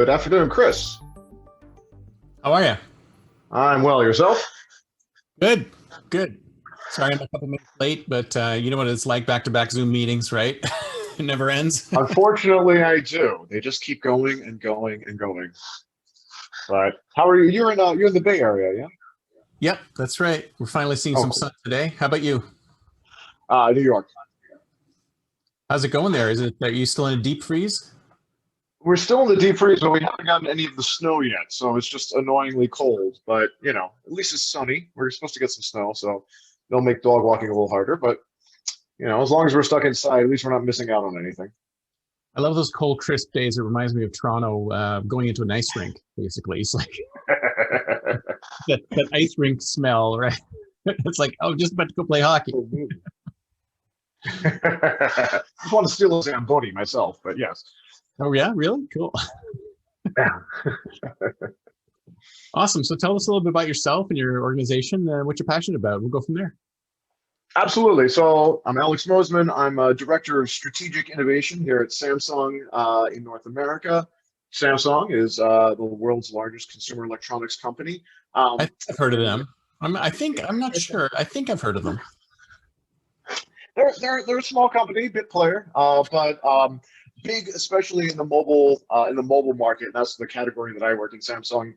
Good afternoon, Chris. How are you? I'm well. Yourself? Good, good. Sorry, I'm a couple minutes late, but you know what it's like back-to-back Zoom meetings, right? It never ends. Unfortunately, I do. They just keep going and going and going. But how are you? You're in the Bay Area, yeah? Yep, that's right. We're finally seeing Oh, some cool. sun today. How about you? New York. How's it going there? Are you still in a deep freeze? We're still in the deep freeze, but we haven't gotten any of the snow yet, so it's just annoyingly cold. But at least it's sunny. We're supposed to get some snow, so it'll make dog walking a little harder. But as long as we're stuck inside, at least we're not missing out on anything. I love those cold, crisp days. It reminds me of Toronto going into an ice rink, basically. It's like that ice rink smell, right? It's like, oh, just about to go play hockey. I just want to steal a Zamboni myself, but yes. Oh, yeah, really? Cool. Yeah. Awesome. So tell us a little bit about yourself and your organization, what you're passionate about. We'll go from there. Absolutely. So I'm Alex Moseman. I'm a director of strategic innovation here at Samsung in North America. Samsung is the world's largest consumer electronics company. I Um, think I've heard of them. I'm not sure. I think I've heard of them. they're a small company, big player, but big, especially in the mobile market. And that's the category that I work in. Samsung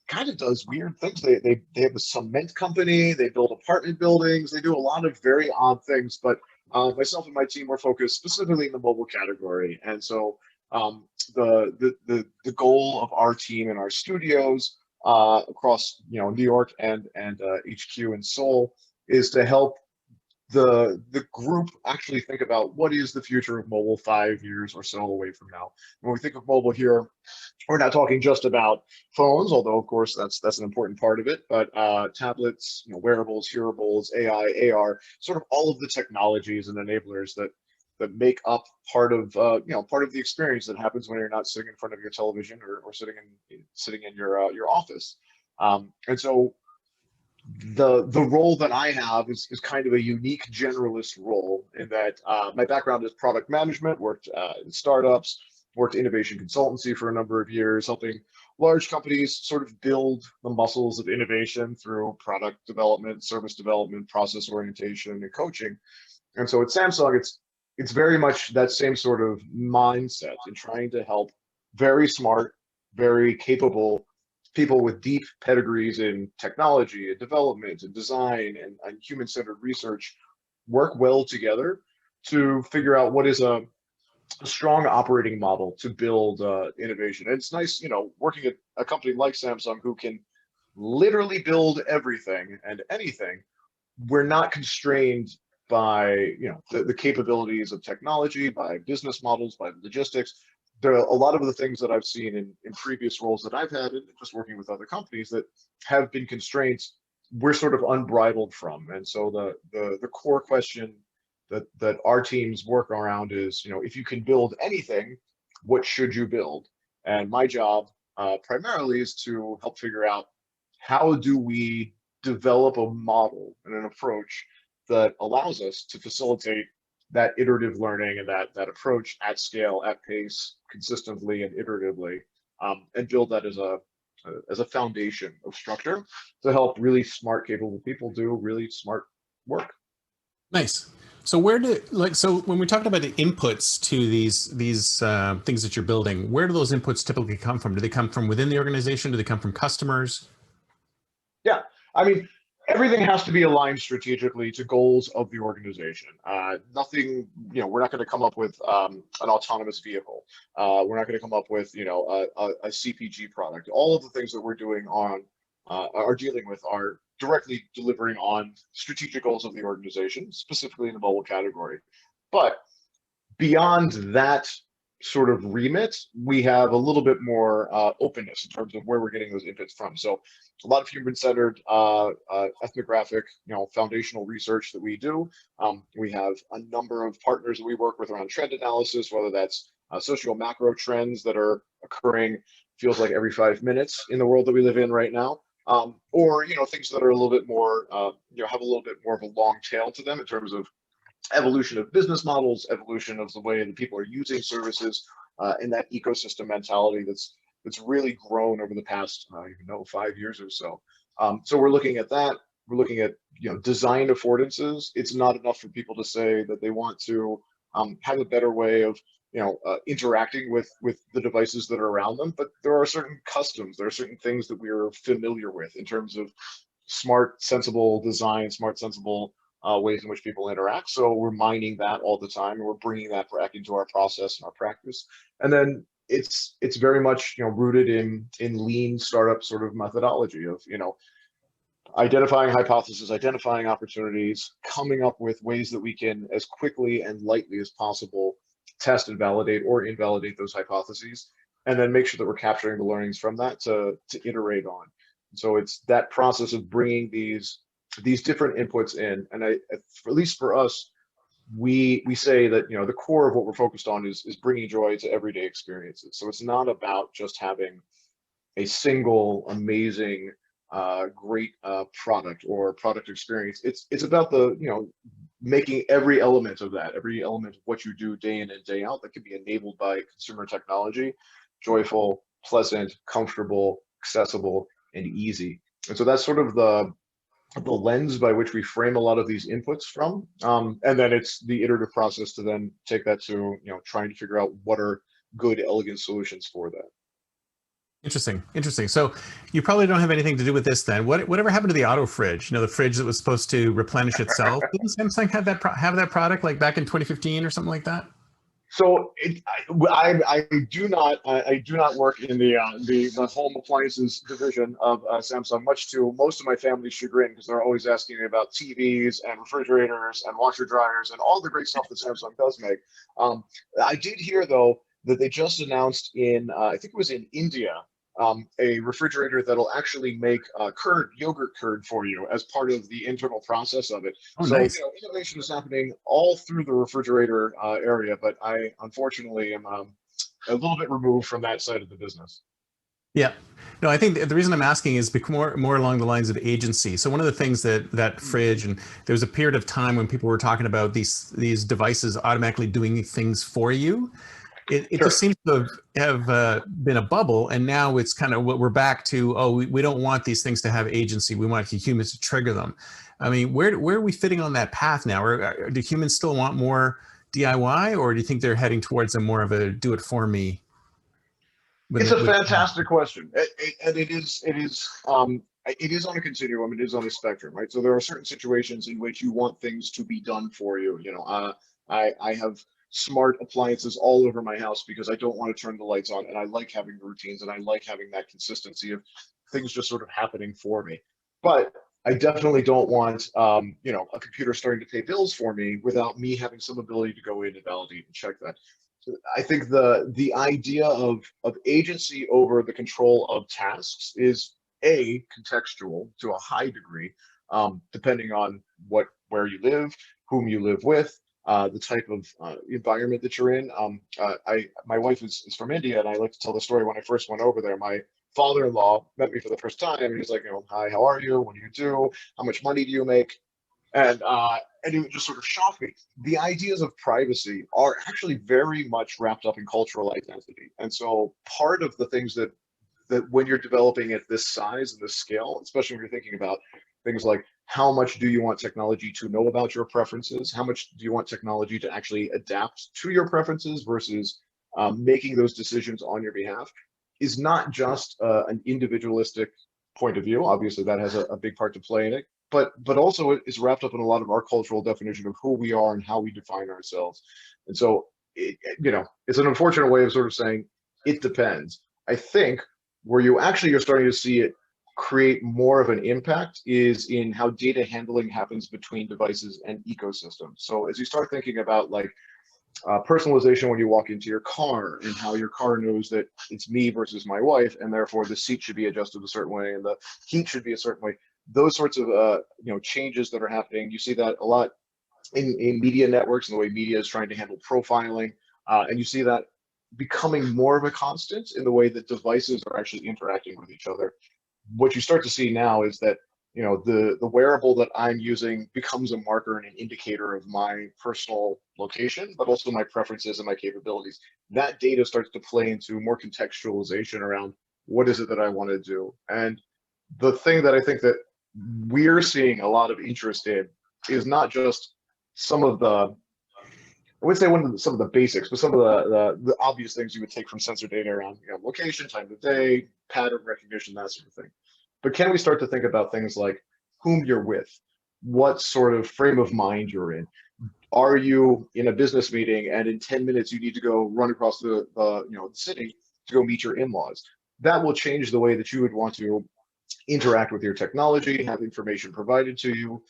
kind of does weird things. They have a cement company. They build apartment buildings. They do a lot of very odd things. But myself and my team were focused specifically in the mobile category. And so the goal of our team and our studios across New York and HQ in Seoul is to help the group actually think about what is the future of mobile 5 years or so away from now. When we think of mobile here, we're not talking just about phones, although of course that's an important part of it, but tablets, wearables, hearables, AI, AR, sort of all of the technologies and enablers that make up part of the experience that happens when you're not sitting in front of your television or sitting in your office. And so the role that I have is kind of a unique generalist role in that my background is product management, worked in startups, worked innovation consultancy for a number of years, helping large companies sort of build the muscles of innovation through product development, service development, process orientation, and coaching. And so at Samsung, it's very much that same sort of mindset in trying to help very smart, very capable people with deep pedigrees in technology and development and design and human-centered research work well together to figure out what is a strong operating model to build innovation. And it's nice, working at a company like Samsung who can literally build everything and anything. We're not constrained by the capabilities of technology, by business models, by logistics. There are a lot of the things that I've seen in previous roles that I've had, and just working with other companies that have been constraints, we're sort of unbridled from. And so the core question that our teams work around is, if you can build anything, what should you build? And my job primarily is to help figure out how do we develop a model and an approach that allows us to facilitate that iterative learning and that approach at scale, at pace, consistently and iteratively, and build that as a foundation of structure to help really smart, capable people do really smart work. Nice. So so when we talk about the inputs to these things that you're building, where do those inputs typically come from? Do they come from within the organization? Do they come from customers? Yeah, I mean, everything has to be aligned strategically to goals of the organization. Nothing, we're not going to come up with an autonomous vehicle. We're not going to come up with, a CPG product. All of the things that we're doing are dealing with are directly delivering on strategic goals of the organization, specifically in the mobile category. But beyond that sort of remit, we have a little bit more openness in terms of where we're getting those inputs from. So a lot of human-centered, ethnographic, foundational research that we do. We have a number of partners that we work with around trend analysis, whether that's socio macro trends that are occurring, feels like every 5 minutes in the world that we live in right now. Or things that are a little bit more, have a little bit more of a long tail to them in terms of evolution of business models, evolution of the way that people are using services, and that ecosystem mentality that's really grown over the past, I don't even know, 5 years or so. So we're looking at that. We're looking at, design affordances. It's not enough for people to say that they want to have a better way of, interacting with the devices that are around them. But there are certain customs, there are certain things that we are familiar with in terms of smart, sensible design, smart, sensible ways in which people interact. So we're mining that all the time, and we're bringing that back into our process and our practice. And then it's very much, rooted in lean startup sort of methodology of, identifying hypotheses, identifying opportunities, coming up with ways that we can, as quickly and lightly as possible, test and validate or invalidate those hypotheses, and then make sure that we're capturing the learnings from that to iterate on. So it's that process of bringing these different inputs in, and at least for us, we say that, the core of what we're focused on is bringing joy to everyday experiences. So it's not about just having a single amazing great product or product experience. It's about the, making every element of that, every element of what you do day in and day out, that can be enabled by consumer technology, joyful, pleasant, comfortable, accessible, and easy. And so that's sort of the lens by which we frame a lot of these inputs from. And then it's the iterative process to then take that to, trying to figure out what are good, elegant solutions for that. Interesting. Interesting. So you probably don't have anything to do with this then. Whatever happened to the auto fridge? The fridge that was supposed to replenish itself. Didn't Samsung have that product like back in 2015 or something like that? So I do not work in the home appliances division of Samsung, much to most of my family's chagrin, because they're always asking me about TVs and refrigerators and washer dryers and all the great stuff that Samsung does make. I did hear though that they just announced in I think it was in India, a refrigerator that'll actually make yogurt curd for you as part of the internal process of it. Oh, So, nice. innovation is happening all through the refrigerator area, but I unfortunately am a little bit removed from that side of the business. Yeah. No, I think the reason I'm asking is more along the lines of agency. So one of the things that fridge, and there was a period of time when people were talking about these devices automatically doing things for you. It Sure. just seems to have been a bubble, and now it's kind of what we're back to. Oh, we don't want these things to have agency. We want humans to trigger them. I mean, where are we fitting on that path now? Or do humans still want more DIY, or do you think they're heading towards a more of a do it for me? It's a fantastic question, and it is on a continuum. It is on a spectrum, right? So there are certain situations in which you want things to be done for you. I have smart appliances all over my house because I don't want to turn the lights on, and I like having routines, and I like having that consistency of things just sort of happening for me. But I definitely don't want, a computer starting to pay bills for me without me having some ability to go in and validate and check that. I think the idea of agency over the control of tasks is contextual to a high degree, depending on where you live, whom you live with, the type of environment that you're in. My wife is from India, and I like to tell the story. When I first went over there, my father-in-law met me for the first time, and he was like, hi, how are you? What do you do? How much money do you make? And it just sort of shocked me. The ideas of privacy are actually very much wrapped up in cultural identity. And so part of the things that when you're developing at this size and this scale, especially when you're thinking about things like how much do you want technology to know about your preferences? How much do you want technology to actually adapt to your preferences versus making those decisions on your behalf, is not just an individualistic point of view. Obviously, that has a big part to play in it, but also it is wrapped up in a lot of our cultural definition of who we are and how we define ourselves. And so, it's an unfortunate way of sort of saying it depends. I think where you're starting to see it create more of an impact is in how data handling happens between devices and ecosystems. So as you start thinking about like personalization when you walk into your car, and how your car knows that it's me versus my wife, and therefore the seat should be adjusted a certain way and the heat should be a certain way. Those sorts of changes that are happening, you see that a lot in media networks and the way media is trying to handle profiling, and you see that becoming more of a constant in the way that devices are actually interacting with each other. What you start to see now is that the wearable that I'm using becomes a marker and an indicator of my personal location, but also my preferences and my capabilities. That data starts to play into more contextualization around what is it that I want to do. And the thing that I think that we're seeing a lot of interest in is not just some of the, I would say some of the basics, but some of the obvious things you would take from sensor data around, location, time of day, pattern recognition, that sort of thing. But can we start to think about things like whom you're with, what sort of frame of mind you're in? Are you in a business meeting and in 10 minutes you need to go run across the city to go meet your in-laws? That will change the way that you would want to interact with your technology, have information provided to you,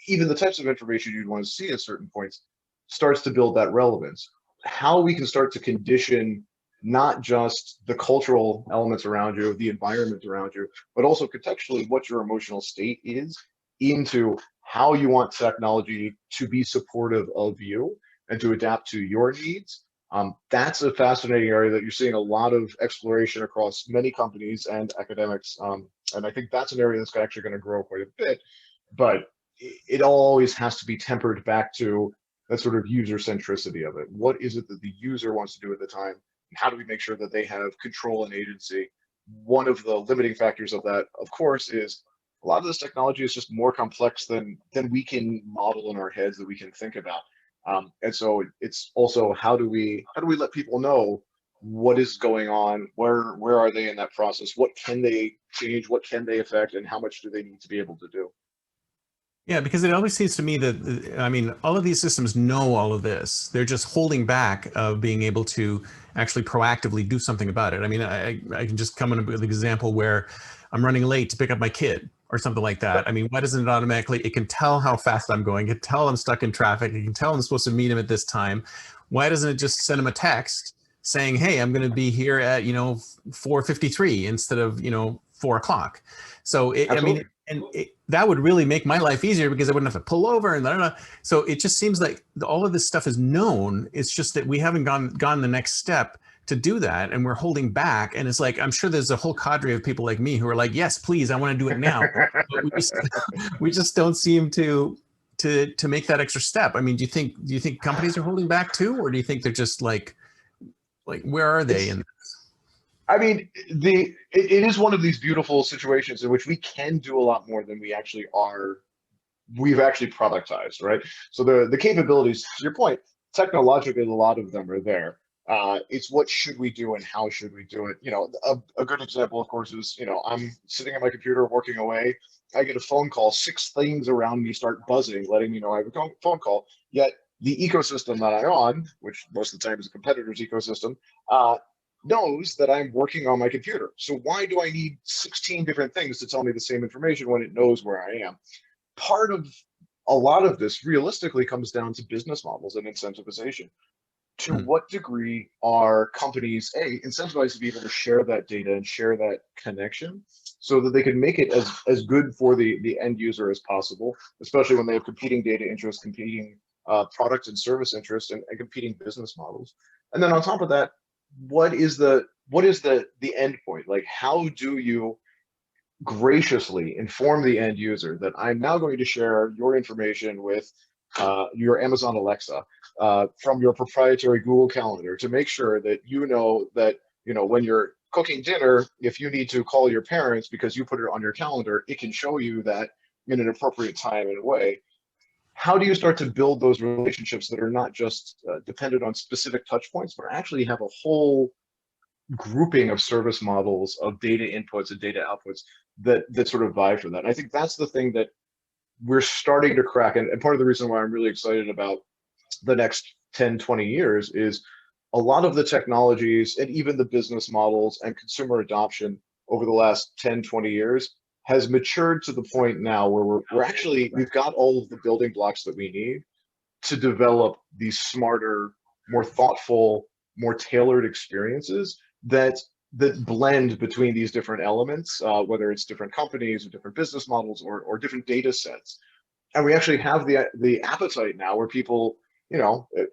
even the types of information you'd want to see at certain points starts to build that relevance. How we can start to condition not just the cultural elements around you, the environment around you, but also contextually what your emotional state is into how you want technology to be supportive of you and to adapt to your needs. That's a fascinating area that you're seeing a lot of exploration across many companies and academics. And I think that's an area that's actually going to grow quite a bit, but it always has to be tempered back to that sort of user centricity of it. What is it that the user wants to do at the time? And how do we make sure that they have control and agency? One of the limiting factors of that, of course, is a lot of this technology is just more complex than we can model in our heads, that we can think about. And so it's also how do we let people know what is going on, where are they in that process, what can they change, what can they affect, and how much do they need to be able to do? Yeah, because it always seems to me that, I mean, all of these systems know all of this. They're just holding back of being able to actually proactively do something about it. I mean, I can just come in with an example where I'm running late to pick up my kid or something like that. I mean, why doesn't it automatically, it can tell how fast I'm going, it can tell I'm stuck in traffic, it can tell I'm supposed to meet him at this time. Why doesn't it just send him a text saying, hey, I'm going to be here at, 4:53 instead of, 4 o'clock. So I mean, Absolutely. that would really make my life easier because I wouldn't have to pull over and so it just seems like all of this stuff is known. It's just that we haven't gone the next step to do that, and we're holding back. And it's like, I'm sure there's a whole cadre of people like me who are like, yes, please, I want to do it now. But we just don't seem to make that extra step. I mean, do you think companies are holding back too, or do you think they're just like where are they It's in? I mean, it is one of these beautiful situations in which we can do a lot more than we actually are. We've actually productized, right? So the capabilities, to your point, technologically, a lot of them are there. It's what should we do and how should we do it? A good example, of course, is I'm sitting at my computer working away. I get a phone call, six things around me start buzzing, letting me know I have a phone call. Yet the ecosystem that I'm on, which most of the time is a competitor's ecosystem, knows that I'm working on my computer. So why do I need 16 different things to tell me the same information when it knows where I am? Part of a lot of this realistically comes down to business models and incentivization. To Hmm. what degree are companies incentivized to be able to share that data and share that connection so that they can make it as good for the end user as possible, especially when they have competing data interests, competing product and service interests, and competing business models. And then on top of that, what is the end point? Like, how do you graciously inform the end user that I'm now going to share your information with your Amazon Alexa from your proprietary Google Calendar to make sure that when you're cooking dinner, if you need to call your parents because you put it on your calendar, it can show you that in an appropriate time and way. How do you start to build those relationships that are not just dependent on specific touch points, but actually have a whole grouping of service models of data inputs and data outputs that sort of vie for that? And I think that's the thing that we're starting to crack. And part of the reason why I'm really excited about the next 10, 20 years is a lot of the technologies and even the business models and consumer adoption over the last 10, 20 years has matured to the point now where we've got all of the building blocks that we need to develop these smarter, more thoughtful, more tailored experiences that blend between these different elements, whether it's different companies or different business models or different data sets. And we actually have the appetite now where people,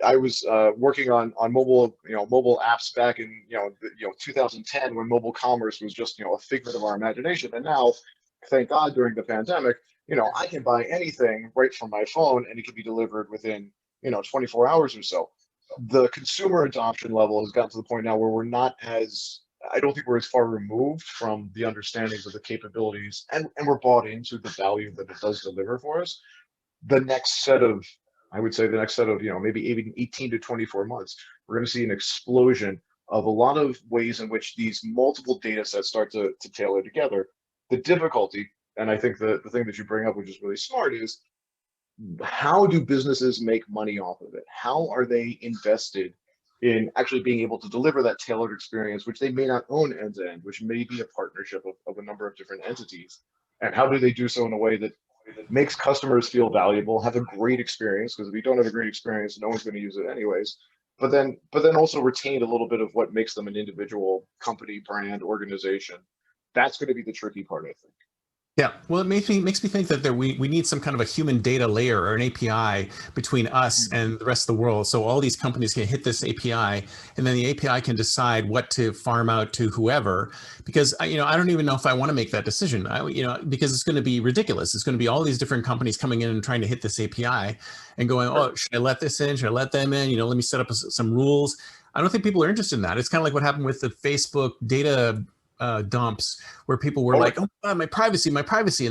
I was working on mobile apps back in 2010 when mobile commerce was just a figment of our imagination, and now thank God during the pandemic, I can buy anything right from my phone and it can be delivered within, 24 hours or so. The consumer adoption level has gotten to the point now where I don't think we're as far removed from the understandings of the capabilities, and we're bought into the value that it does deliver for us. The next set of, I would say the next set of, maybe even 18 to 24 months, we're going to see an explosion of a lot of ways in which these multiple data sets start to tailor together. The difficulty, and I think the thing that you bring up, which is really smart, is how do businesses make money off of it? How are they invested in actually being able to deliver that tailored experience, which they may not own end to end, which may be a partnership of a number of different entities? And how do they do so in a way that makes customers feel valuable, have a great experience? Because if you don't have a great experience, no one's going to use it anyways. But then also retain a little bit of what makes them an individual company, brand, organization. That's going to be the tricky part, I think. Yeah, well, it makes me think that we need some kind of a human data layer or an API between us and the rest of the world. So all these companies can hit this API, and then the API can decide what to farm out to whoever. Because I don't even know if I want to make that decision. Because it's going to be ridiculous. It's going to be all these different companies coming in and trying to hit this API, and going, oh, should I let this in? Should I let them in? Let me set up some rules. I don't think people are interested in that. It's kind of like what happened with the Facebook data dumps, where people were like, oh God, my privacy, and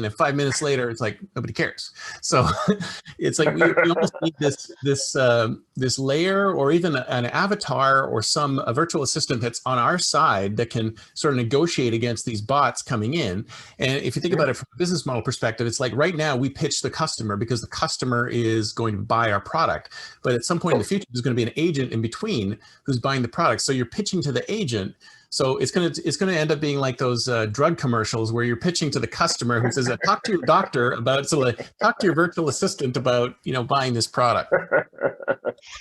then 5 minutes later it's like nobody cares. So it's like we almost need this layer, or even an avatar, or a virtual assistant that's on our side that can sort of negotiate against these bots coming in. And if you think about it from a business model perspective, it's like right now we pitch the customer because the customer is going to buy our product, but at some point in the future there's going to be an agent in between who's buying the product. So you're pitching to the agent. So it's gonna end up being like those drug commercials where you're pitching to the customer who says, "Talk to your doctor about." So talk to your virtual assistant about buying this product.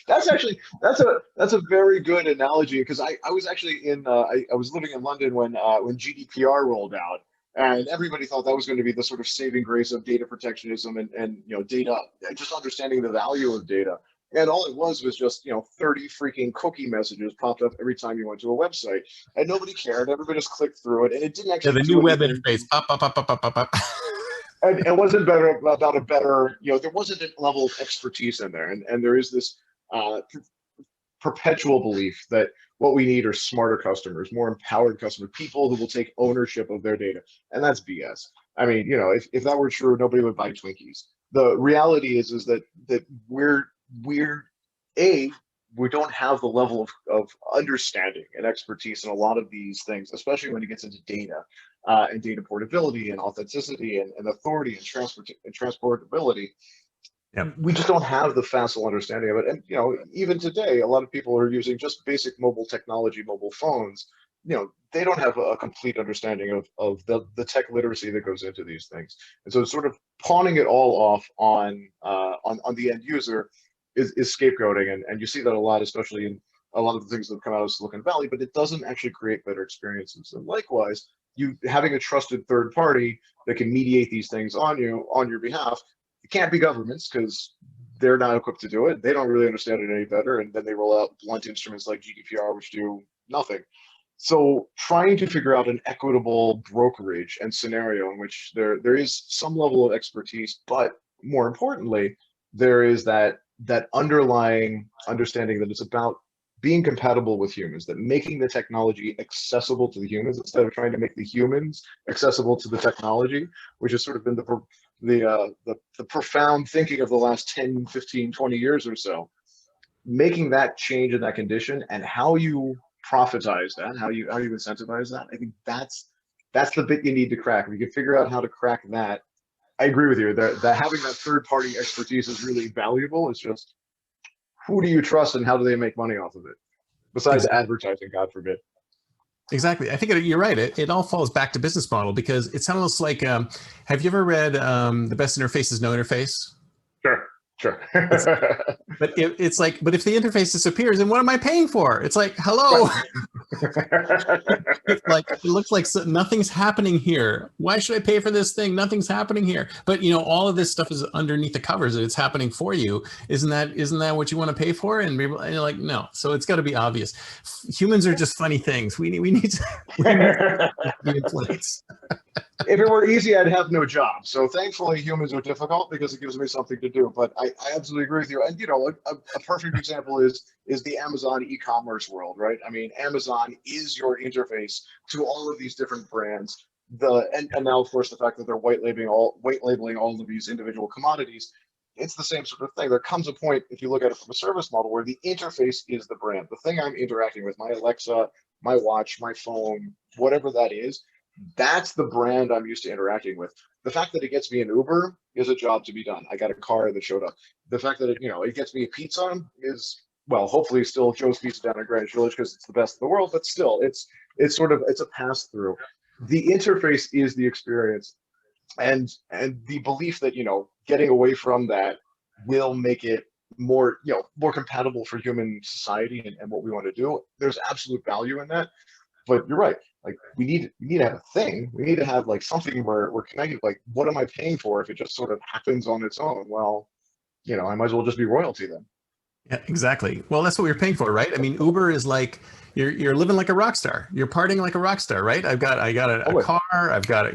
That's a very good analogy, because I was actually I was living in London when GDPR rolled out, and everybody thought that was going to be the sort of saving grace of data protectionism and data, just understanding the value of data. And all it was just 30 freaking cookie messages popped up every time you went to a website, and nobody cared. Everybody just clicked through it, and it didn't actually the do new web anything. interface, up. And it wasn't about a better, there wasn't a level of expertise in there, and there is this perpetual belief that what we need are smarter customers, more empowered customers, people who will take ownership of their data, and that's BS. I mean, if that were true, nobody would buy Twinkies. The reality is that we don't have the level of understanding and expertise in a lot of these things, especially when it gets into data and data portability and authenticity and authority and transportability. Yep. We just don't have the facile understanding of it. And even today, a lot of people are using just basic mobile technology, mobile phones. They don't have a complete understanding of the tech literacy that goes into these things. And so sort of pawning it all off on the end user is scapegoating, and you see that a lot, especially in a lot of the things that come out of Silicon Valley, but it doesn't actually create better experiences. And likewise, you having a trusted third party that can mediate these things on your behalf, it can't be governments, because they're not equipped to do it. They don't really understand it any better, and then they roll out blunt instruments like GDPR, which do nothing. So trying to figure out an equitable brokerage and scenario in which there is some level of expertise, but more importantly, there is that underlying understanding that it's about being compatible with humans, that making the technology accessible to the humans instead of trying to make the humans accessible to the technology, which has sort of been the profound thinking of the last 10, 15, 20 years or so. Making that change in that condition, and how you profitize that, how you incentivize that, I think that's the bit you need to crack. If you can figure out how to crack that, I agree with you that having that third party expertise is really valuable. It's just, who do you trust and how do they make money off of it? Besides advertising, God forbid. Exactly. I think you're right. It all falls back to business model, because it's almost like, have you ever read The Best Interface is No Interface? Sure. But it's like, but if the interface disappears, then what am I paying for? It's like, hello. It's like, it looks like nothing's happening here. Why should I pay for this thing? Nothing's happening here. But all of this stuff is underneath the covers, and it's happening for you. Isn't that what you want to pay for? And you're like, no. So it's got to be obvious. Humans are just funny things. We need to be influenced. If it were easy, I'd have no job. So thankfully, humans are difficult because it gives me something to do. But I absolutely agree with you. And a perfect example is the Amazon e-commerce world, right? I mean, Amazon is your interface to all of these different brands. And now, of course, the fact that they're white labeling all of these individual commodities, it's the same sort of thing. There comes a point, if you look at it from a service model, where the interface is the brand, the thing I'm interacting with, my Alexa, my watch, my phone, whatever that is, that's the brand I'm used to interacting with. The fact that it gets me an Uber is a job to be done. I got a car that showed up. The fact that it gets me a pizza is, well, hopefully still Joe's Pizza down in Greenwich Village because it's the best in the world, but still it's a pass through. The interface is the experience, and the belief that getting away from that will make it more compatible for human society and what we want to do. There's absolute value in that. But you're right. Like we need to have a thing. We need to have like something where we're connected. Like, what am I paying for if it just sort of happens on its own? Well, I might as well just be royalty then. Yeah, exactly. Well, that's what we're paying for, right? I mean, Uber is like you're living like a rock star. You're partying like a rock star, right? I got a Always. car. I've got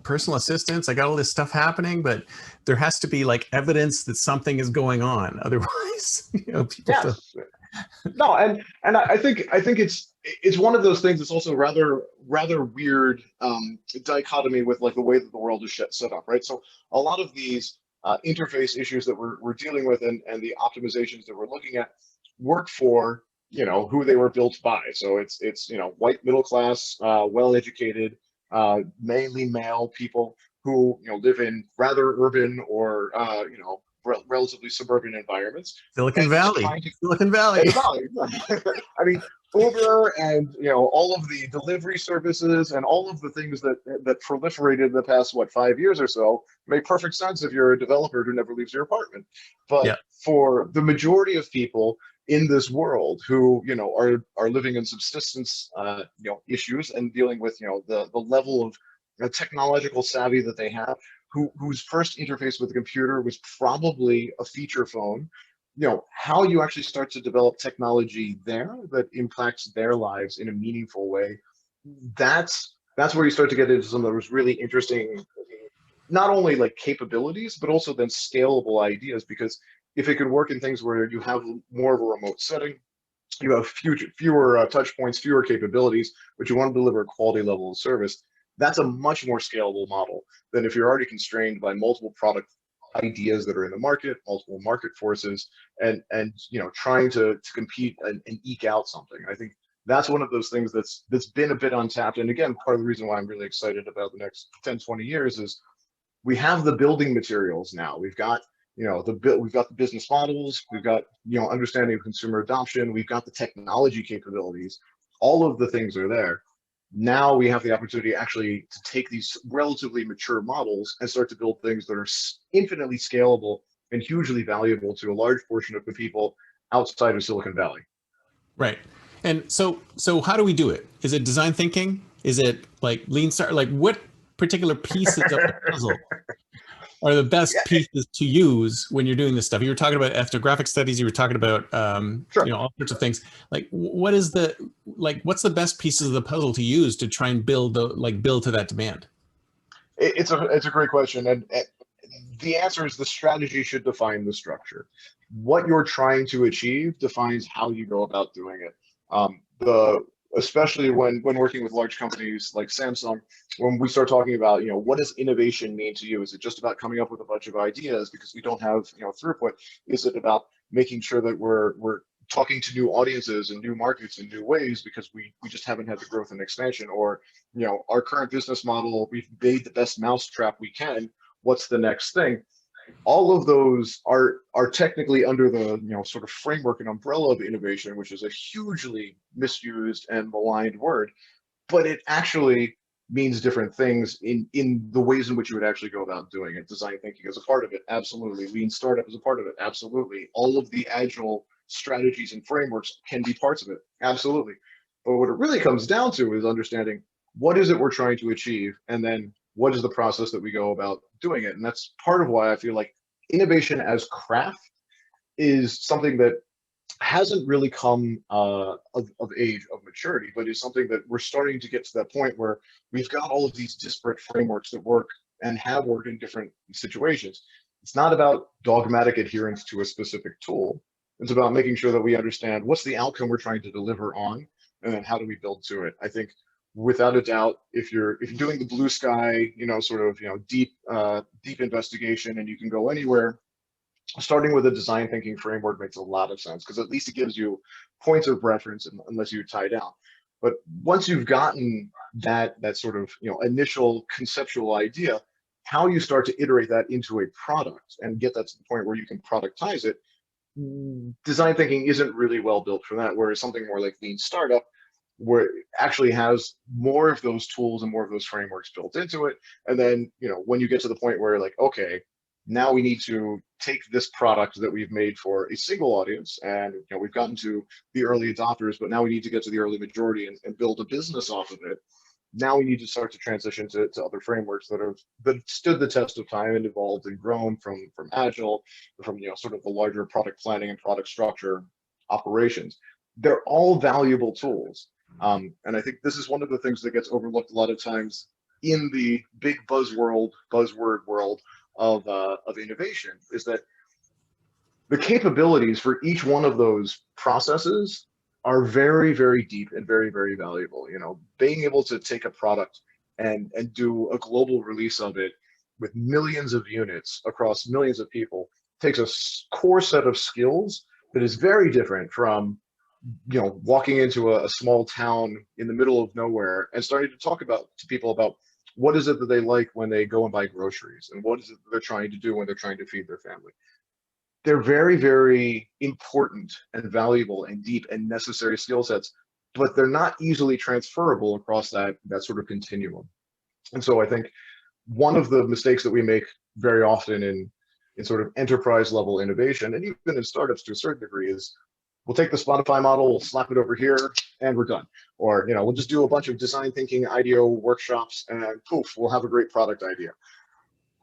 personal assistants. I got all this stuff happening, but there has to be like evidence that something is going on. Otherwise, people feel. Yes. No, and I think it's one of those things that's also rather weird dichotomy with like the way that the world is set up, right? So a lot of these interface issues that we're dealing with and the optimizations that we're looking at work for who they were built by. So it's white middle class, well educated, mainly male people who live in rather urban or relatively suburban environments, Silicon and it's Valley, trying to Silicon Valley. and Valley. I mean, Uber and all of the delivery services and all of the things that proliferated in the past 5 years or so make perfect sense if you're a developer who never leaves your apartment. But Yeah. for the majority of people in this world who are living in subsistence issues and dealing with the level of technological savvy that they have, whose first interface with the computer was probably a feature phone, how you actually start to develop technology there that impacts their lives in a meaningful way. That's where you start to get into some of those really interesting, not only like capabilities, but also then scalable ideas. Because if it could work in things where you have more of a remote setting, you have fewer touch points, fewer capabilities, but you want to deliver a quality level of service, that's a much more scalable model than if you're already constrained by multiple product ideas that are in the market, multiple market forces, and trying to compete and eke out something. I think that's one of those things that's been a bit untapped. And again, part of the reason why I'm really excited about the next 10, 20 years is we have the building materials now. We've got we've got the business models, we've got understanding of consumer adoption, we've got the technology capabilities. All of the things are there. Now we have the opportunity actually to take these relatively mature models and start to build things that are infinitely scalable and hugely valuable to a large portion of the people outside of Silicon Valley. Right. And so how do we do it? Is it design thinking? Is it like lean start? Like what particular pieces of the puzzle are the best Yeah, pieces to use when you're doing this stuff? You were talking about ethnographic studies. You were talking about, sure. all sorts of things. Like, what's the best pieces of the puzzle to use to try and build to that demand? It's a great question, and the answer is the strategy should define the structure. What you're trying to achieve defines how you go about doing it. The Especially when working with large companies like Samsung, when we start talking about what does innovation mean to you? Is it just about coming up with a bunch of ideas because we don't have throughput? Is it about making sure that we're talking to new audiences and new markets in new ways because we just haven't had the growth and expansion? Or our current business model, we've made the best mousetrap we can. What's the next thing? All of those are technically under the sort of framework and umbrella of innovation, which is a hugely misused and maligned word, but it actually means different things in the ways in which you would actually go about doing it. Design thinking is a part of it, absolutely. Lean startup is a part of it, absolutely. All of the agile strategies and frameworks can be parts of it, absolutely. But what it really comes down to is understanding what is it we're trying to achieve, and then what is the process that we go about doing it. And that's part of why I feel like innovation as craft is something that hasn't really come of age, of maturity, but is something that we're starting to get to that point where we've got all of these disparate frameworks that work and have worked in different situations. It's not about dogmatic adherence to a specific tool. It's about making sure that we understand what's the outcome we're trying to deliver on, and then how do we build to it. I think without a doubt, if you're doing the blue sky, sort of, deep investigation, and you can go anywhere, starting with a design thinking framework makes a lot of sense, because at least it gives you points of reference unless you tie down. But once you've gotten that sort of initial conceptual idea, how you start to iterate that into a product and get that to the point where you can productize it, design thinking isn't really well built for that. Whereas something more like lean startup, where it actually has more of those tools and more of those frameworks built into it. And then, when you get to the point where like, okay, now we need to take this product that we've made for a single audience, and we've gotten to the early adopters, but now we need to get to the early majority and build a business off of it. Now we need to start to transition to other frameworks that stood the test of time and evolved and grown from Agile, from sort of the larger product planning and product structure operations. They're all valuable tools. And I think this is one of the things that gets overlooked a lot of times in the big buzzword world of innovation, is that the capabilities for each one of those processes are very, very deep and very, very valuable. Being able to take a product and do a global release of it with millions of units across millions of people takes a core set of skills that is very different from walking into a small town in the middle of nowhere and starting to talk to people about what is it that they like when they go and buy groceries, and what is it that they're trying to do when they're trying to feed their family. They're very, very important and valuable and deep and necessary skill sets, but they're not easily transferable across that sort of continuum. And so I think one of the mistakes that we make very often in sort of enterprise level innovation, and even in startups to a certain degree, is we'll take the Spotify model, we'll slap it over here, and we're done. Or we'll just do a bunch of design thinking IDEO workshops, and poof, we'll have a great product idea.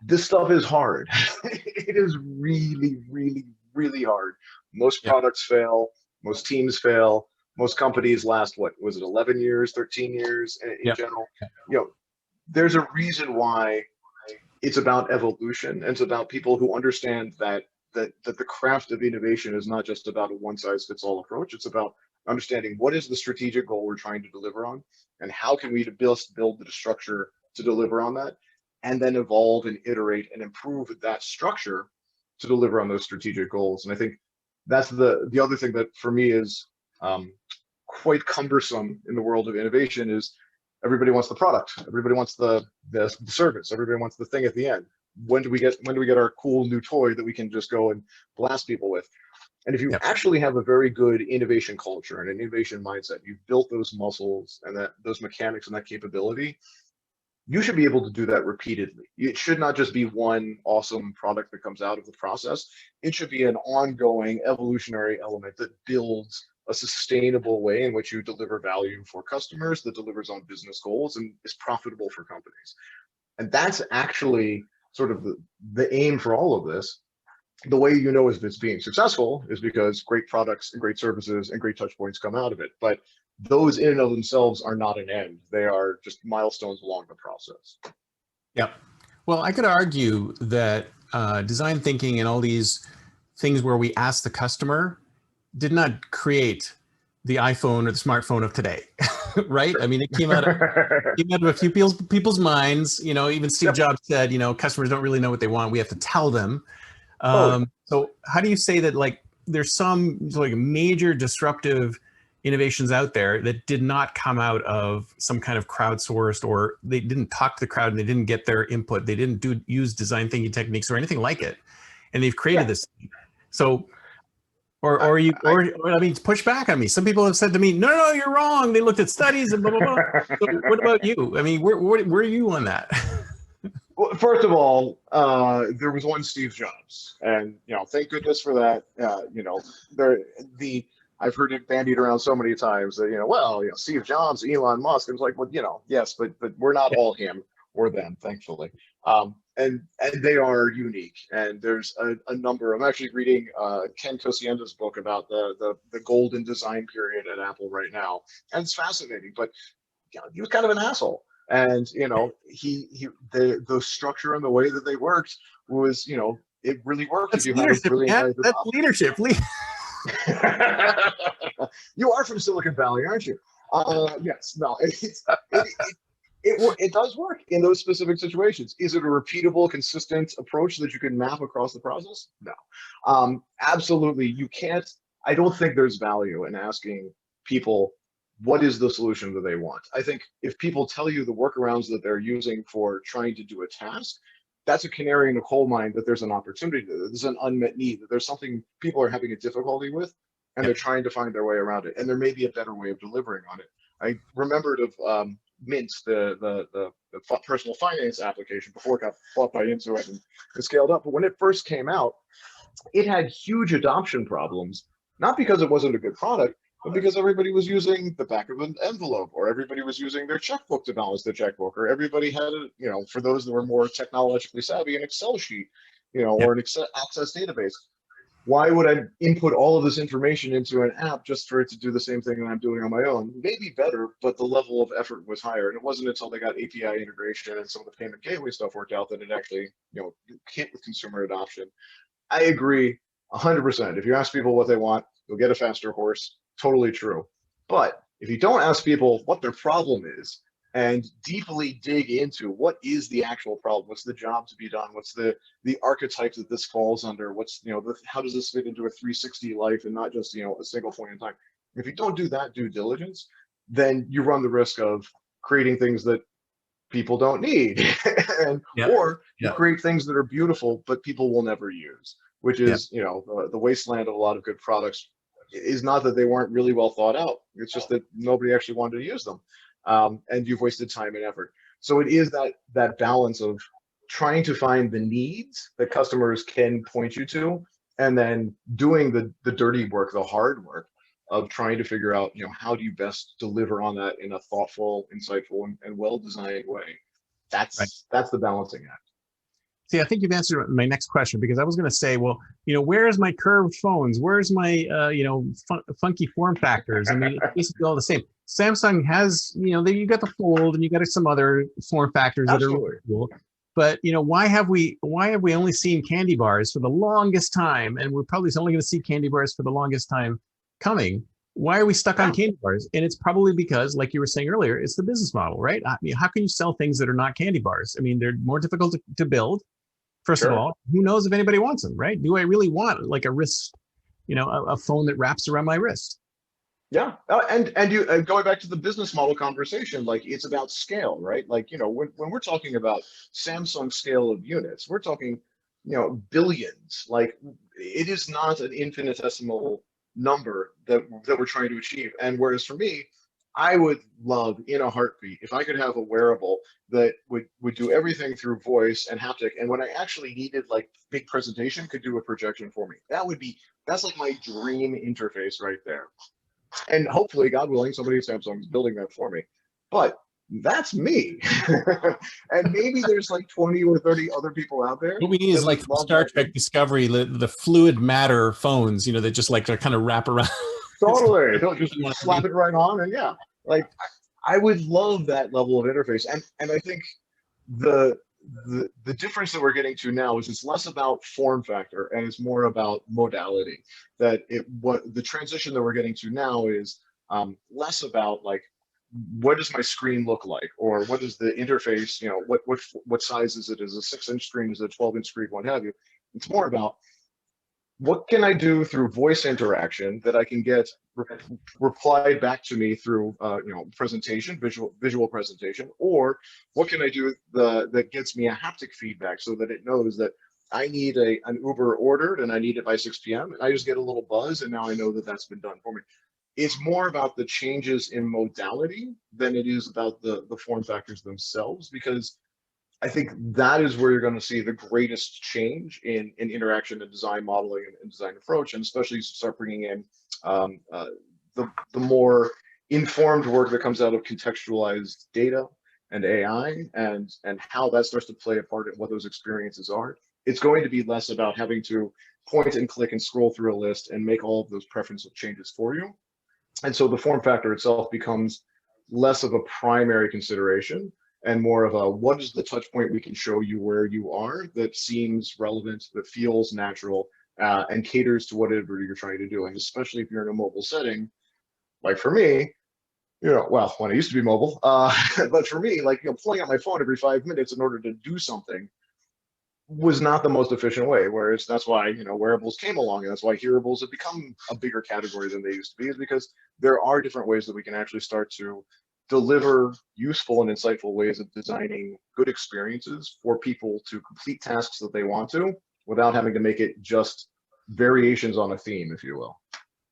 This stuff is hard. It is really, really, really hard. Most products fail. Most teams fail. Most companies last, what was it, 11 years, 13 years in general? There's a reason why it's about evolution, and it's about people who understand that the craft of innovation is not just about a one-size-fits-all approach. It's about understanding what is the strategic goal we're trying to deliver on, and how can we build the structure to deliver on that, and then evolve and iterate and improve that structure to deliver on those strategic goals. And I think that's the other thing that for me is quite cumbersome in the world of innovation, is everybody wants the product, everybody wants the service, everybody wants the thing at the end. When do we get our cool new toy that we can just go and blast people with? And if you actually have a very good innovation culture and an innovation mindset, you've built those muscles and those mechanics and that capability, you should be able to do that repeatedly. It should not just be one awesome product that comes out of the process. It should be an ongoing evolutionary element that builds a sustainable way in which you deliver value for customers, that delivers on business goals, and is profitable for companies. And that's actually sort of the aim for all of this. The way if it's being successful is because great products and great services and great touch points come out of it. But those in and of themselves are not an end. They are just milestones along the process. Yeah. Well, I could argue that design thinking and all these things where we ask the customer did not create the iPhone or the smartphone of today, right? I mean, it came out of a few people's minds. Even Steve Jobs said, customers don't really know what they want. We have to tell them. So how do you say that, like, there's some like major disruptive innovations out there that did not come out of some kind of crowdsourced, or they didn't talk to the crowd and they didn't get their input. They didn't use design thinking techniques or anything like it. And they've created this. So, I mean, push back on me. Some people have said to me, no, you're wrong. They looked at studies and blah, blah, blah. So what about you? I mean, where are you on that? Well, first of all, there was one Steve Jobs, and thank goodness for that. I've heard it bandied around so many times that Steve Jobs, Elon Musk. It was like, well, yes, but we're not all him or them, thankfully. and they are unique. And there's a number. I'm actually reading Ken Kosienda's book about the golden design period at Apple right now, and it's fascinating. But he was kind of an asshole, and the structure and the way that they worked was, it really worked if That's you had a leadership, brilliant man. guy at the That's top. leadership. You are from Silicon Valley, aren't you? Yes. No. It does work in those specific situations. Is it a repeatable, consistent approach that you can map across the process? No. Absolutely, you can't. I don't think there's value in asking people what is the solution that they want. I think if people tell you the workarounds that they're using for trying to do a task, that's a canary in the coal mine, that there's an opportunity, that there's an unmet need, that there's something people are having a difficulty with, and they're trying to find their way around it. And there may be a better way of delivering on it. I remembered of Mint, the personal finance application, before it got bought by Intuit and scaled up. But when it first came out, it had huge adoption problems, not because it wasn't a good product, but because everybody was using the back of an envelope, or everybody was using their checkbook to balance the checkbook, or everybody had, for those that were more technologically savvy, an Excel sheet, or an Access database. Why would I input all of this information into an app just for it to do the same thing that I'm doing on my own? Maybe better, but the level of effort was higher. And it wasn't until they got API integration and some of the payment gateway stuff worked out that it actually, hit with consumer adoption. I agree 100%. If you ask people what they want, you'll get a faster horse. Totally true. But if you don't ask people what their problem is, and deeply dig into what is the actual problem, what's the job to be done, what's the archetype that this falls under, what's, how does this fit into a 360 life and not just, a single point in time. If you don't do that due diligence, then you run the risk of creating things that people don't need, or you create things that are beautiful but people will never use, which is, the wasteland of a lot of good products. Is not that they weren't really well thought out, it's just that nobody actually wanted to use them. And you've wasted time and effort. So it is that balance of trying to find the needs that customers can point you to, and then doing the dirty work, the hard work of trying to figure out, how do you best deliver on that in a thoughtful, insightful, and well-designed way. That's the balancing act. See, I think you've answered my next question, because I was going to say, well, where's my curved phones? Where's my, funky form factors? I mean, it's basically all the same. Samsung has, you got the Fold and you got some other form factors that are really cool. But, why have we only seen candy bars for the longest time? And we're probably only going to see candy bars for the longest time coming. Why are we stuck on candy bars? And it's probably because, like you were saying earlier, it's the business model, right? I mean, how can you sell things that are not candy bars? I mean, they're more difficult to build. First of all, who knows if anybody wants them, right? Do I really want like a wrist, a phone that wraps around my wrist? Yeah, and you going back to the business model conversation, like it's about scale, right? Like, when we're talking about Samsung scale of units, we're talking, billions. Like, it is not an infinitesimal number that we're trying to achieve. And whereas for me, I would love in a heartbeat if I could have a wearable that would do everything through voice and haptic, and when I actually needed like big presentation, could do a projection for me. That's like my dream interface right there. And hopefully, God willing, somebody at Samsung is building that for me. But that's me. And maybe there's like 20 or 30 other people out there. What we need is like Star Trek Discovery, the fluid matter phones, that just like to kind of wrap around. Totally. Don't just slap it right on. And yeah, like I would love that level of interface. And I think the difference that we're getting to now is it's less about form factor and it's more about modality. What the transition that we're getting to now is less about like, what does my screen look like, or what is the interface, what size is it? Is it a 6-inch screen? Is it a 12-inch screen? What have you? It's more about what can I do through voice interaction that I can get replied back to me through presentation, visual presentation, or what can I do that gets me a haptic feedback so that it knows that I need an Uber ordered and I need it by 6 p.m. and I just get a little buzz and now I know that that's been done for me. It's more about the changes in modality than it is about the form factors themselves, because I think that is where you're going to see the greatest change in interaction and design modeling and design approach, and especially start bringing in the more informed work that comes out of contextualized data and AI and how that starts to play a part in what those experiences are, it's going to be less about having to point and click and scroll through a list and make all of those preferential changes for you. And so the form factor itself becomes less of a primary consideration and more of a what is the touch point we can show you where you are that seems relevant, that feels natural, and caters to whatever you're trying to do. And especially if you're in a mobile setting, like for me, well, when I used to be mobile, but for me, like, pulling out my phone every 5 minutes in order to do something was not the most efficient way. Whereas that's why, wearables came along, and that's why hearables have become a bigger category than they used to be, is because there are different ways that we can actually start to deliver useful and insightful ways of designing good experiences for people to complete tasks that they want to, without having to make it just variations on a theme, if you will.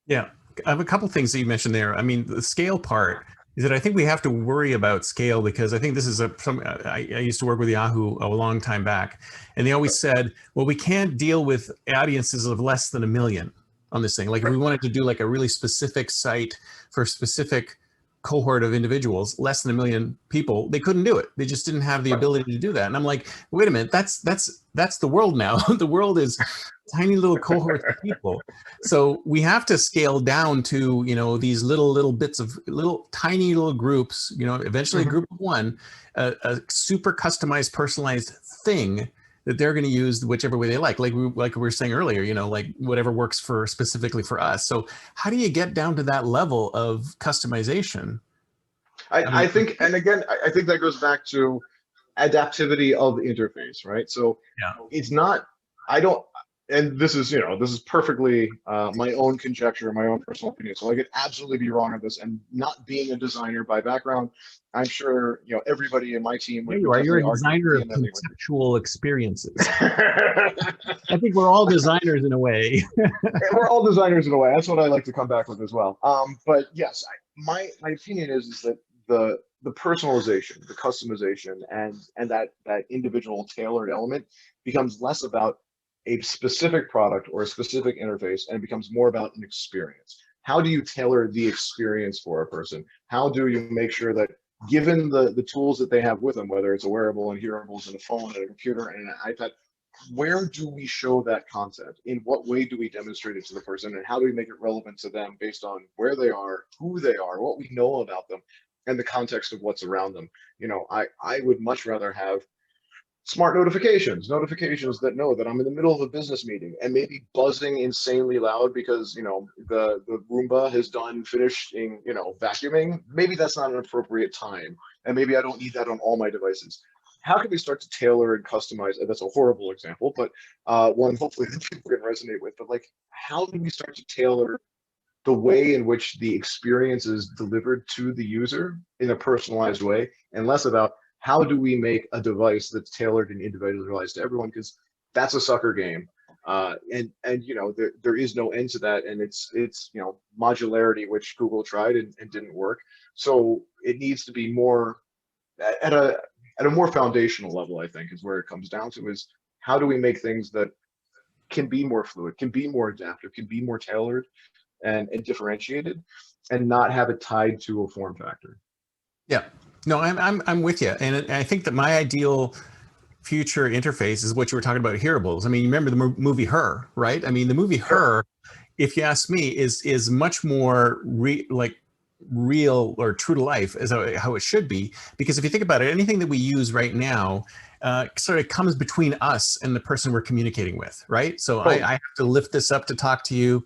Yeah, I have a couple things that you mentioned there. I mean, the scale part is that I think we have to worry about scale, because I think this is I used to work with Yahoo a long time back, and they always said, well, we can't deal with audiences of less than 1 million on this thing. Like if we wanted to do like a really specific site for a specific cohort of individuals, less than 1 million people, they couldn't do it. They just didn't have the ability to do that. And I'm like, wait a minute, that's the world now. The world is tiny little cohorts of people. So we have to scale down to, these little bits of tiny little groups, eventually a group of one, a super customized, personalized thing that they're going to use whichever way they like we were saying earlier, like whatever works specifically for us. So how do you get down to that level of customization? I think, and again, I think that goes back to adaptivity of the interface, right? So yeah, it's not, I don't, and this is perfectly my own conjecture, my own personal opinion. So I could absolutely be wrong on this. And not being a designer by background, I'm sure everybody in my team would. You're a designer of conceptual experiences. I think we're all designers in a way. We're all designers in a way. That's what I like to come back with as well. But yes, my opinion is that the personalization, the customization, and that individual tailored element becomes less about a specific product or a specific interface, and it becomes more about an experience. How do you tailor the experience for a person? How do you make sure that, given the tools that they have with them, whether it's a wearable and hearables and a phone and a computer and an iPad, where do we show that content? In what way do we demonstrate it to the person? And how do we make it relevant to them based on where they are, who they are, what we know about them, and the context of what's around them? I would much rather have smart notifications that know that I'm in the middle of a business meeting, and maybe buzzing insanely loud because the Roomba has finishing vacuuming. Maybe that's not an appropriate time, and maybe I don't need that on all my devices. How can we start to tailor and customize? And that's a horrible example, but one hopefully that people can resonate with. But like, how do we start to tailor the way in which the experience is delivered to the user in a personalized way, and less about how do we make a device that's tailored and individualized to everyone? Because that's a sucker game, and there is no end to that, and it's modularity, which Google tried and didn't work. So it needs to be more at a more foundational level, I think, is where it comes down to, is how do we make things that can be more fluid, can be more adaptive, can be more tailored and differentiated, and not have it tied to a form factor. Yeah, no, I'm with you. And I think that my ideal future interface is what you were talking about, hearables. I mean, you remember the movie Her, right? I mean, the movie Her, if you ask me, is much more real or true to life as how it should be. Because if you think about it, anything that we use right now sort of comes between us and the person we're communicating with, right? So I have to lift this up to talk to you,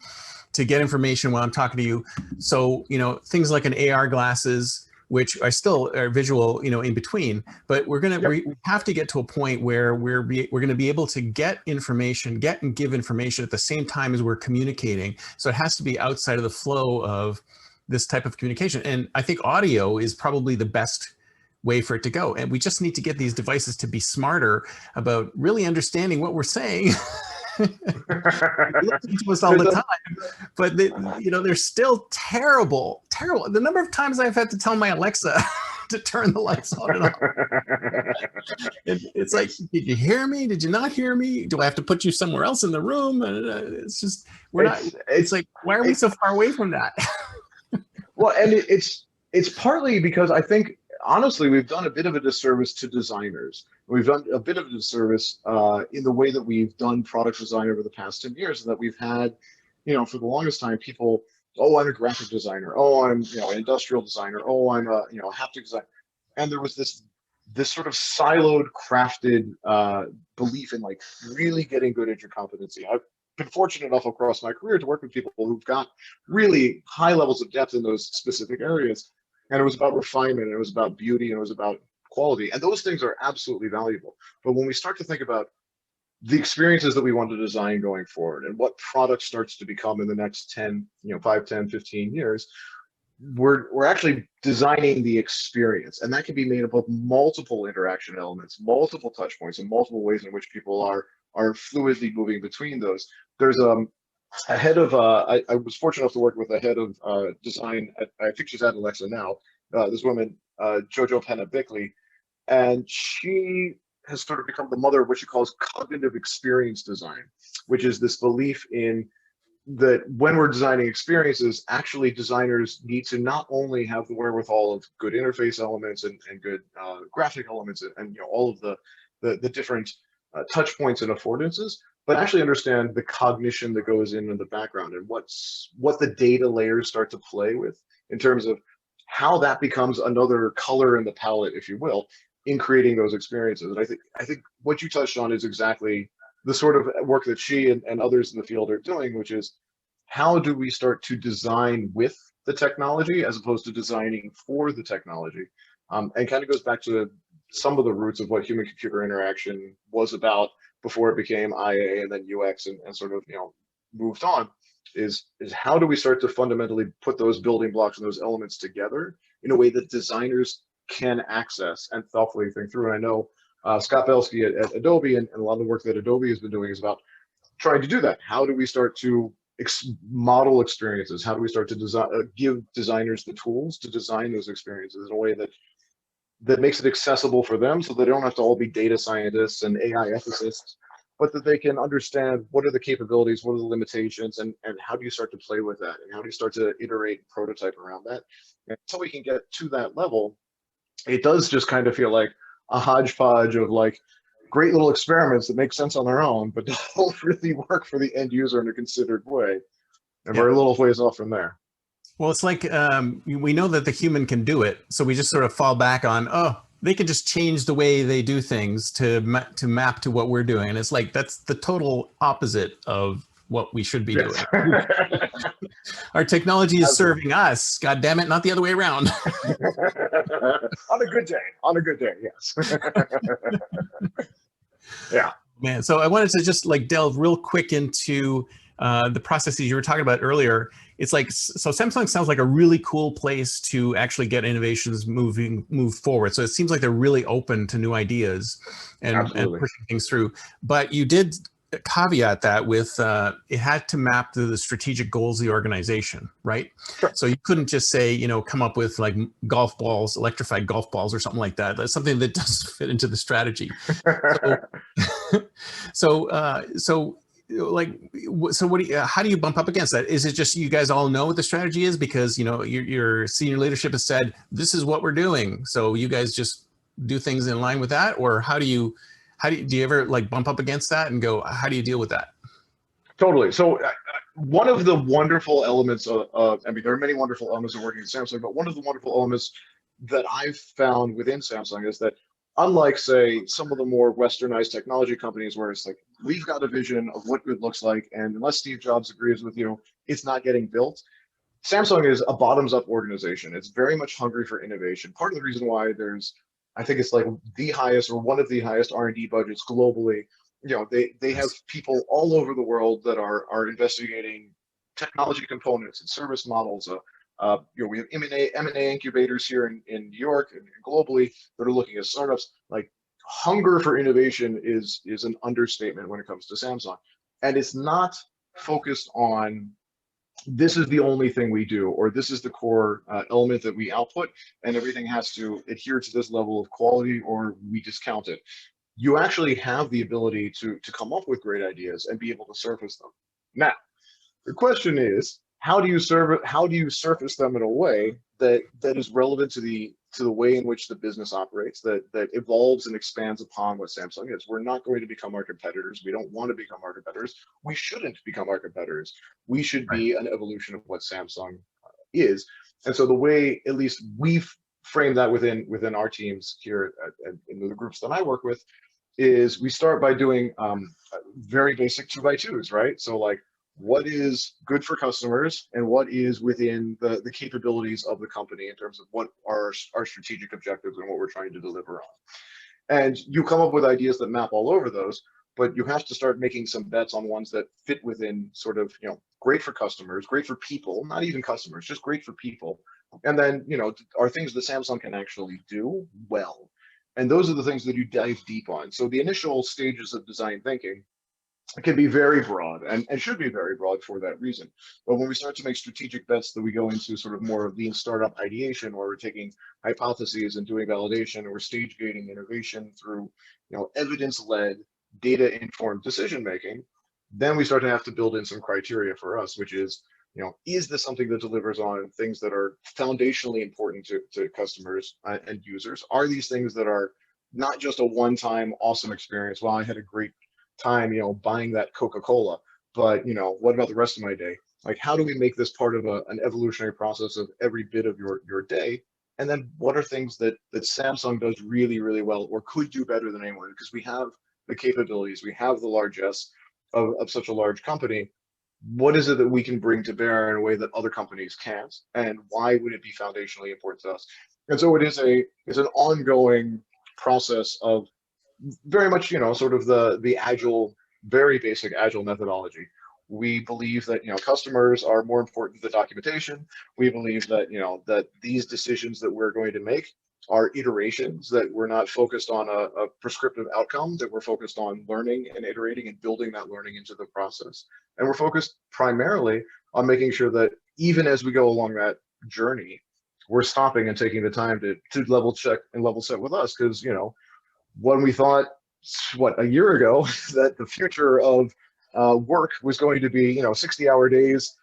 to get information while I'm talking to you. So, things like an AR glasses, which are still visual, in between, but we have to get to a point where we're going to be able to get information, get and give information at the same time as we're communicating. So it has to be outside of the flow of this type of communication. And I think audio is probably the best way for it to go. And we just need to get these devices to be smarter about really understanding what we're saying. Listen to us all the time, but they're still terrible. The number of times I've had to tell my Alexa to turn the lights on and off. It's like, did you hear me? Did you not hear me? Do I have to put you somewhere else in the room? It's just, it's like, why are we so far away from that? Well, and it's partly because I think honestly, we've done a bit of a disservice to designers. We've done a bit of a disservice in the way that we've done product design over the past 10 years, and that we've had, for the longest time, people, oh, I'm a graphic designer. Oh, I'm, an industrial designer. Oh, I'm a, a haptic designer. And there was this sort of siloed, crafted belief in like really getting good at your competency. I've been fortunate enough across my career to work with people who've got really high levels of depth in those specific areas. And it was about refinement, it was about beauty, and it was about quality. And those things are absolutely valuable. But when we start to think about the experiences that we want to design going forward and what product starts to become in the next 10, 5, 10, 15 years, we're actually designing the experience, and that can be made up of multiple interaction elements, multiple touch points, and multiple ways in which people are fluidly moving between those. There's a head of I was fortunate enough to work with a head of design I think she's at Alexa now, this woman, Jojo Penna Bickley, and she has sort of become the mother of what she calls cognitive experience design, which is this belief in that when we're designing experiences, actually designers need to not only have the wherewithal of good interface elements and good graphic elements and all of the different touch points and affordances, but actually understand the cognition that goes in the background and what the data layers start to play with in terms of how that becomes another color in the palette, if you will, in creating those experiences. And I think what you touched on is exactly the sort of work that she and others in the field are doing, which is how do we start to design with the technology as opposed to designing for the technology? And kind of goes back to some of the roots of what human-computer interaction was about before it became IA and then UX and sort of moved on. Is how do we start to fundamentally put those building blocks and those elements together in a way that designers can access and thoughtfully think through? And I know Scott Belsky at Adobe and a lot of the work that Adobe has been doing is about trying to do that. How do we start to model experiences? How do we start to design, give designers the tools to design those experiences in a way that makes it accessible for them, so they don't have to all be data scientists and AI ethicists, but that they can understand what are the capabilities, what are the limitations, and how do you start to play with that, and how do you start to iterate and prototype around that. And until we can get to that level, it does just kind of feel like a hodgepodge of like great little experiments that make sense on their own, but don't really work for the end user in a considered way. And we're a little ways off from there. Well, it's like we know that the human can do it, so we just sort of fall back on, oh, they can just change the way they do things to map to what we're doing. And it's like, that's the total opposite of what we should be doing. Our technology is serving us, God damn it, not the other way around. On a good day, yes. Yeah. Man, so I wanted to just like delve real quick into the processes you were talking about earlier. It's like, so Samsung sounds like a really cool place to actually get innovations move forward. So it seems like they're really open to new ideas and pushing things through. But you did caveat that with it had to map to the strategic goals of the organization, right? Sure. So you couldn't just say, come up with like golf balls, electrified golf balls or something like that. That's something that doesn't fit into the strategy. So what do you, how do you bump up against that? Is it just you guys all know what the strategy is because your senior leadership has said this is what we're doing, so you guys just do things in line with that? Or do you ever like bump up against that and go, how do you deal with that? Totally. So one of the wonderful elements of I mean, there are many wonderful elements of working at Samsung, but one of the wonderful elements that I've found within Samsung is that, unlike, say, some of the more westernized technology companies where it's like, we've got a vision of what good looks like, and unless Steve Jobs agrees with you, it's not getting built. Samsung is a bottoms-up organization. It's very much hungry for innovation. Part of the reason why I think it's like the highest or one of the highest R&D budgets globally. They have people all over the world that are investigating technology components and service models. We have M&A incubators here in New York and globally that are looking at startups. Like, hunger for innovation is an understatement when it comes to Samsung. And it's not focused on this is the only thing we do, or this is the core element that we output, and everything has to adhere to this level of quality or we discount it. You actually have the ability to come up with great ideas and be able to surface them. Now, the question is, how do you surface them in a way that is relevant to the to the way in which the business operates that evolves and expands upon what Samsung is. We're not going to become our competitors. We don't want to become our competitors. We shouldn't become our competitors. We should Right. be an evolution of what Samsung is. And so the way, at least we've framed that within our teams here in the groups that I work with, is we start by doing very basic 2x2s, right? So like, what is good for customers and what is within the capabilities of the company in terms of what are our strategic objectives and what we're trying to deliver on. And you come up with ideas that map all over those, but you have to start making some bets on ones that fit within sort of, great for customers, great for people, not even customers, just great for people. And then, are things that Samsung can actually do well. And those are the things that you dive deep on. So the initial stages of design thinking can be very broad and should be very broad for that reason. But when we start to make strategic bets that we go into sort of more of lean startup ideation, where we're taking hypotheses and doing validation, or stage gating innovation through, evidence-led, data-informed decision making, then we start to have to build in some criteria for us, which is this something that delivers on things that are foundationally important to customers and users? Are these things that are not just a one-time awesome experience? Well, I had a great time, buying that Coca-Cola, but what about the rest of my day? Like, how do we make this part of an evolutionary process of every bit of your day? And then what are things that Samsung does really, really well, or could do better than anyone? Because we have the capabilities, we have the largesse of such a large company. What is it that we can bring to bear in a way that other companies can't? And why would it be foundationally important to us? And so it's an ongoing process of very much, sort of the agile, very basic agile methodology. We believe that, customers are more important than documentation. We believe that, that these decisions that we're going to make are iterations, that we're not focused on a prescriptive outcome, that we're focused on learning and iterating and building that learning into the process. And we're focused primarily on making sure that even as we go along that journey, we're stopping and taking the time to level check and level set with us. Because, when we thought, a year ago, that the future of work was going to be, 60-hour days,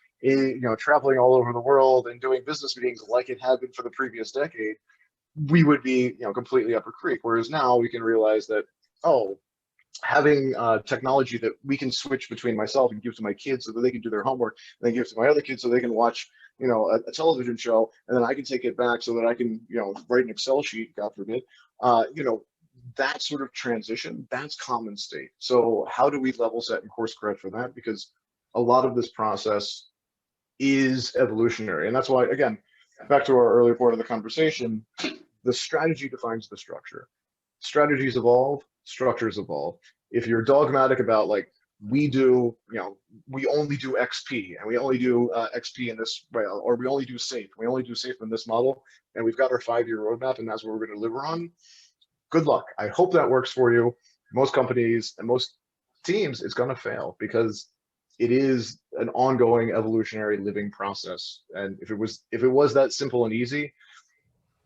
traveling all over the world and doing business meetings like it had been for the previous decade, we would be, completely up a creek. Whereas now we can realize that, having technology that we can switch between myself and give to my kids so that they can do their homework, and then give to my other kids so they can watch, a television show, and then I can take it back so that I can, write an Excel sheet, God forbid, that sort of transition, that's common state. So how do we level set and course correct for that? Because a lot of this process is evolutionary. And that's why, again, back to our earlier part of the conversation, the strategy defines the structure. Strategies evolve, structures evolve. If you're dogmatic about, like, we only do XP, and we only do XP in this way, or we only do safe in this model, and we've got our 5-year roadmap, and that's what we're going to deliver on, good luck. I hope that works for you. Most companies and most teams, it's going to fail, because it is an ongoing evolutionary living process. And if it was that simple and easy,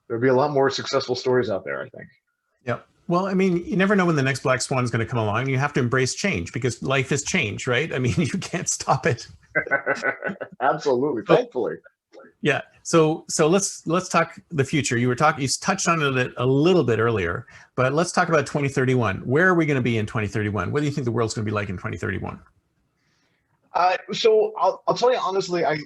there'd be a lot more successful stories out there, I think. Yeah. Well, I mean, you never know when the next black swan is going to come along. You have to embrace change, because life is change, right? I mean, you can't stop it. Absolutely. Thankfully. Yeah. So let's talk the future. You touched on it a little bit earlier, but let's talk about 2031. Where are we going to be in 2031? What do you think the world's going to be like in 2031? So I'll tell you honestly, I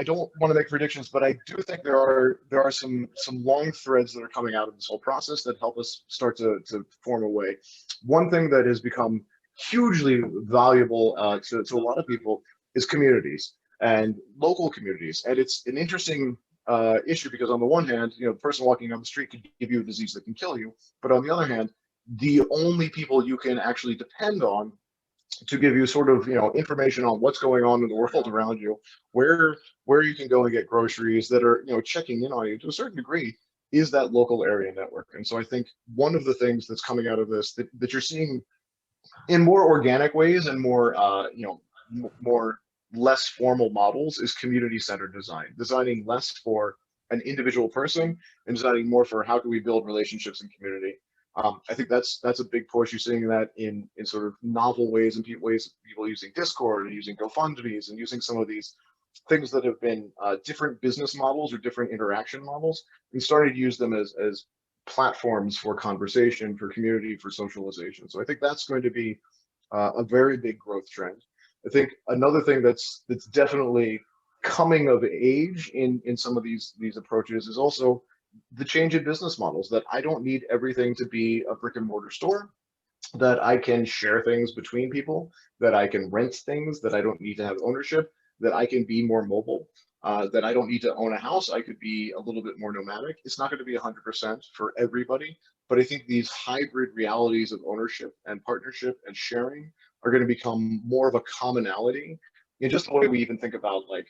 don't want to make predictions, but I do think there are some long threads that are coming out of this whole process that help us start to form a way. One thing that has become hugely valuable to a lot of people is communities and local communities. And it's an interesting issue, because on the one hand, the person walking down the street could give you a disease that can kill you. But on the other hand, the only people you can actually depend on to give you sort of, information on what's going on in the world around you, where you can go and get groceries that are, checking in on you to a certain degree, is that local area network. And so I think one of the things that's coming out of this that you're seeing in more organic ways and more, more less formal models is community-centered design, designing less for an individual person and designing more for how can we build relationships in community. I think that's a big push. You're seeing that in sort of novel ways and people using Discord and using GoFundMe's and using some of these things that have been different business models or different interaction models, and started to use them as platforms for conversation, for community, for socialization. So I think that's going to be a very big growth trend. I think another thing that's definitely coming of age in some of these approaches is also the change in business models, that I don't need everything to be a brick and mortar store, that I can share things between people, that I can rent things, that I don't need to have ownership, that I can be more mobile, that I don't need to own a house. I could be a little bit more nomadic. It's not going to be 100% for everybody, but I think these hybrid realities of ownership and partnership and sharing are going to become more of a commonality in just the way we even think about, like,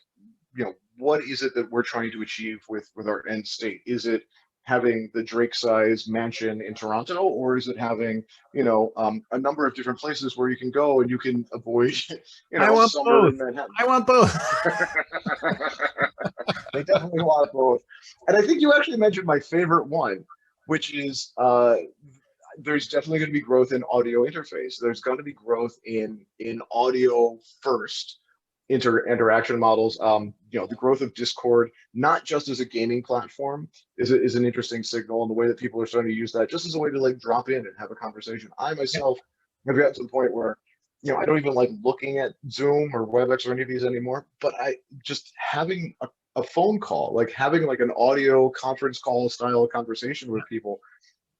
what is it that we're trying to achieve with our end state? Is it having the Drake size mansion in Toronto, or is it having, a number of different places where you can go and you can avoid, I want summer both. in Manhattan? I want both. They definitely want both. And I think you actually mentioned my favorite one, which is there's definitely going to be growth in audio interface. There's going to be growth in audio first interaction models. The growth of Discord, not just as a gaming platform, is an interesting signal, and the way that people are starting to use that just as a way to like drop in and have a conversation. I myself have gotten to the point where, I don't even like looking at Zoom or WebEx or any of these anymore, but I just having a phone call, like having like an audio conference call style conversation with people,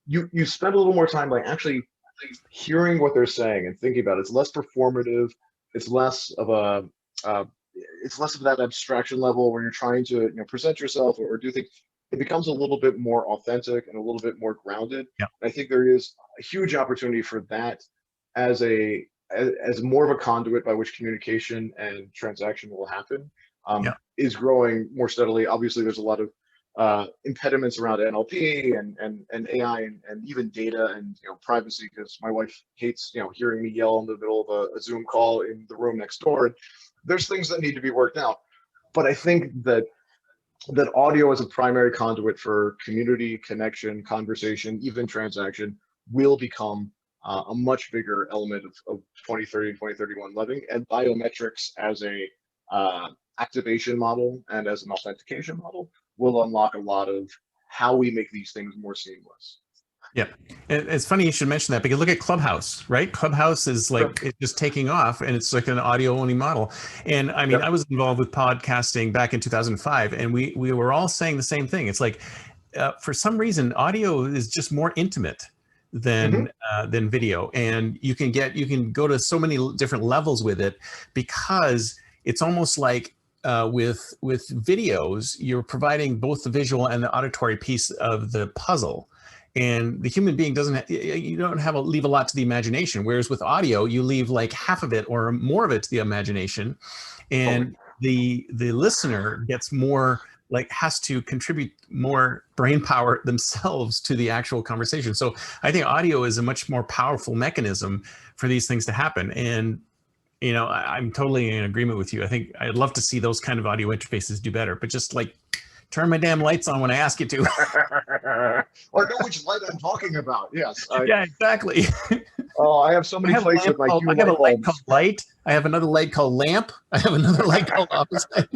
you spend a little more time like actually hearing what they're saying and thinking about it. It's less performative. It's less of a it's less of that abstraction level where you're trying to present yourself or do things. It becomes a little bit more authentic and a little bit more grounded. Yeah. I think there is a huge opportunity for that as more of a conduit by which communication and transaction will happen. Is growing more steadily. Obviously, there's a lot of impediments around NLP and AI and even data and privacy, because my wife hates hearing me yell in the middle of a Zoom call in the room next door. There's things that need to be worked out, but I think that audio as a primary conduit for community, connection, conversation, even transaction will become a much bigger element of 2030 and 2031 living, and biometrics as a activation model and as an authentication model will unlock a lot of how we make these things more seamless. Yeah, it's funny you should mention that, because look at Clubhouse, right? Clubhouse is like it's just taking off, and it's like an audio only model. And I mean, I was involved with podcasting back in 2005, and we were all saying the same thing. It's like for some reason, audio is just more intimate than video, and you can go to so many different levels with it, because it's almost like with videos, you're providing both the visual and the auditory piece of the puzzle. And the human being you don't leave a lot to the imagination. Whereas with audio, you leave like half of it or more of it to the imagination. And the listener gets more, like, has to contribute more brain power themselves to the actual conversation. So I think audio is a much more powerful mechanism for these things to happen. And, I'm totally in agreement with you. I think I'd love to see those kind of audio interfaces do better, but just like, turn my damn lights on when I ask you to. Or know which light I'm talking about. Yes. Yeah, exactly. Oh, I have so many places with my I have a light called light. I have another light called lamp. I have another light called opposite.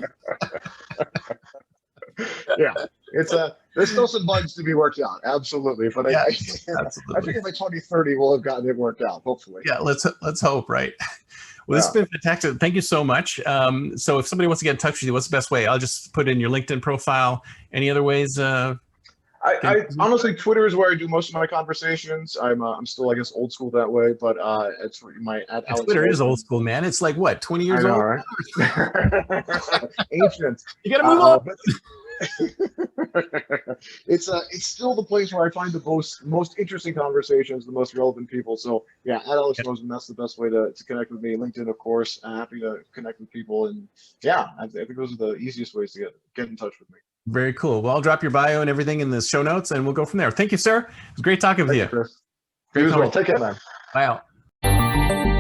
Yeah, there's still some bugs to be worked out. Absolutely. But I think by 2030 we'll have gotten it worked out, hopefully. Yeah, let's hope, right? Well, this has been fantastic. Thank you so much. So if somebody wants to get in touch with you, what's the best way? I'll just put in your LinkedIn profile. Any other ways? I honestly, Twitter is where I do most of my conversations. I'm still, I guess, old school that way, but it's my Twitter is old school, man. It's like what, 20 years old? Right? Ancient. You gotta move on. It's still the place where I find the most interesting conversations, the most relevant people. So yeah, at Alex Moseman, that's the best way to connect with me. LinkedIn, of course. Happy to connect with people, and yeah, I think those are the easiest ways to get in touch with me. Very cool. Well, I'll drop your bio and everything in the show notes, and we'll go from there. Thank you, sir. It was great talking with you. Chris. You as well. Take care, man. Bye out.